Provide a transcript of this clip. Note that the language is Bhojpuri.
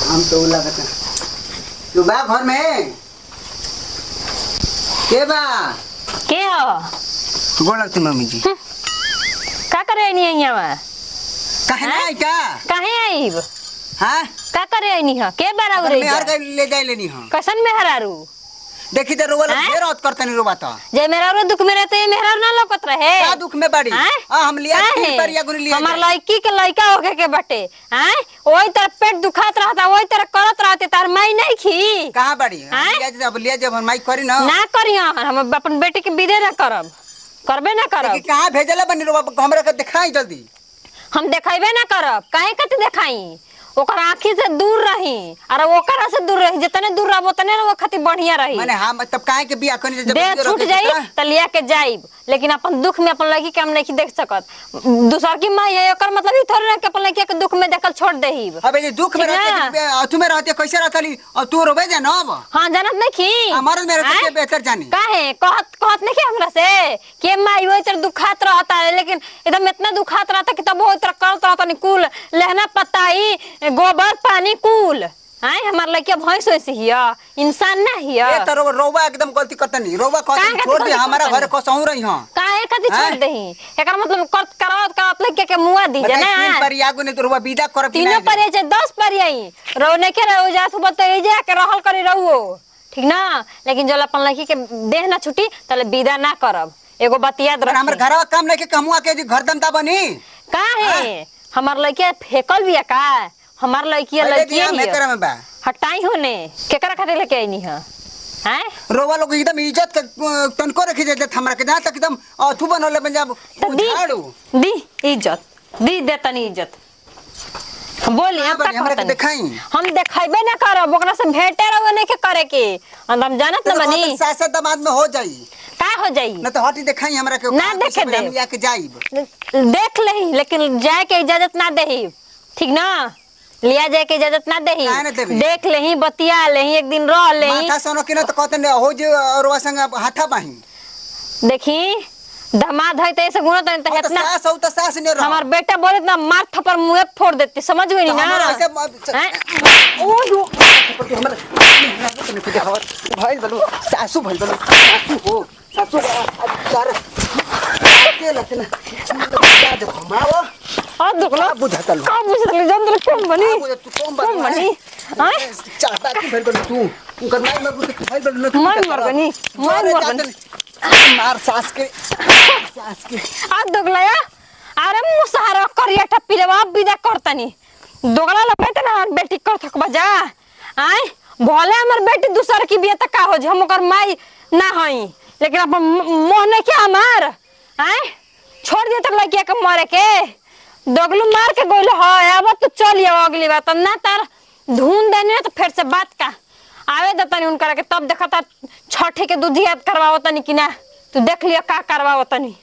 हम तो लगता तू बा घर में के बा के हो गोड़ लगती मम्मी जी का करे नहीं है यहाँ काहे ना आई का काहे आई हां का करे नहीं है के बारा उरे मैं हर के ले जाई लेनी हां कसन में हरारू देखी तो रोवा ढेर औत करते नहीं रोवा तो जे मेरा रो दुख में रहते मेरा ना लोकत रहे का दुख में बड़ी हम लिया तीन पर या गुनी लिया हमर लड़की के लड़का होके के बटे हैं ओई तरह पेट दुखात रहता ओई तरह करत रहते तार माई नहीं खी कहां बड़ी लिया जब हम माई करी ना करियो हम अपन बेटी के विदे ना करब करबे ना करब कि कहां भेजला बनी रोवा हमरा के दिखाई जल्दी हम देखाइबे ना करब काहे कत देखाई ओकर आंखी से दूर रही और ओकरा से दूर रही जितने दूर रहबो तने वो खातिर बढ़िया रही माने हम तब काहे के बियाह करनी जब दे छूट जाई त लिया के जाइब लेकिन अपन दुख में अपन लड़की के हम नहीं देख सकत दूसर की मां है ओकर मतलब ई थोड़ी ना के अपन लड़की के दुख में देखल छोड़ देहिब अबे ये दुख में रहते तू में रहते कैसे रहतली और तू रोबे जा ना अब हां जानत नहीं की हमारे में रहते के बेहतर जानी काहे कहत नहीं के हमरा से के माई ओई तर दुखात रहता है लेकिन एकदम इतना दुखात रहता कि तब ओई तर करत रहता निकुल लहना पताई गोबर पानी कुल आए हमार लड़की भैंस वैसे हिया इंसान ना हिया ए त रोवा एकदम गलती करता नहीं रोवा कहत छोड़ दे हमारा घर कसहू रही हां काहे कथि छोड़ देही एकर मतलब करत लड़के के मुआ दी जना तीन पर यागु ने तो रोवा विदा कर तीनों पर जे 10 पर आई रो ने के रो जा सुबह तो ए जा के रहल करी रहू ठीक ना लेकिन जल अपन लड़की के देह ना छुटी तले विदा ना करब एगो बात याद रख हमर घरवा काम नहीं के कमुआ के घरदम दा बनी काहे हमार लड़की फेकल बिया का हमार लड़की में बा हटाई होने केकरा खातिर लेके आईनी है हैं रोवा लोग एकदम इज्जत के तनको रखी दे हमरा के जहां तक एकदम अथु बनले पंजाब उछाड़ू दी इज्जत दी दे तनी इज्जत बोली हमरा के दिखाई हम देखाइबे ना करब ओकरा से भेंटे रहो नहीं के करे के हम जानत न बनी सास दामाद में हो जाई का हो जाई ना तो हटी दिखाई हमरा के ना देखे दे हम लेके जाइब देख लेही लेकिन जाए के इजाजत ना देही ठीक ना लिया जाए के इजाजत ना देही देख लेही बतिया लेही एक दिन रह लेही माथा सोनो कि ना तो कहते ने हो जे औरवा संग हाथा बाही देखी दामाद है तो ऐसे गुना तो इतना सास हो तो सास ने रह हमार बेटा बोले ना मार थप्पड़ मुंह फोड़ देती समझ गई ना ओ जो हमर भाई बलू सासू भाई बलू सासू हो सासू कर के लखना जा दे माओ आ दुखला बुझाता लो का बुझली जंदर कम बनी तू कम बनी हां चाहता कि भाई बलू तू कर माई में भाई बलू मैं मर गनी मार सास के आ दुखला या अरे मुसहारा करिया टप्पी ले बाप विदा करतनी दोगला लपेट ना बेटी कर थक बजा आय भले हमर बेटी दूसर की बिया त का हो जे हम ओकर माई ना हई लेकिन अपन मोह ने क्या हमार आय छोड़ दे तक लड़किया के मारे के दोगलू मार के गोइल है अब तो चल ये अगली बात ना तार धुन देने तो फिर से बात का आवे दतनी उनकरा के तब देखता छठे के दूध याद करवाओ तनी कि ना तू देख लिया का करवाओ तनी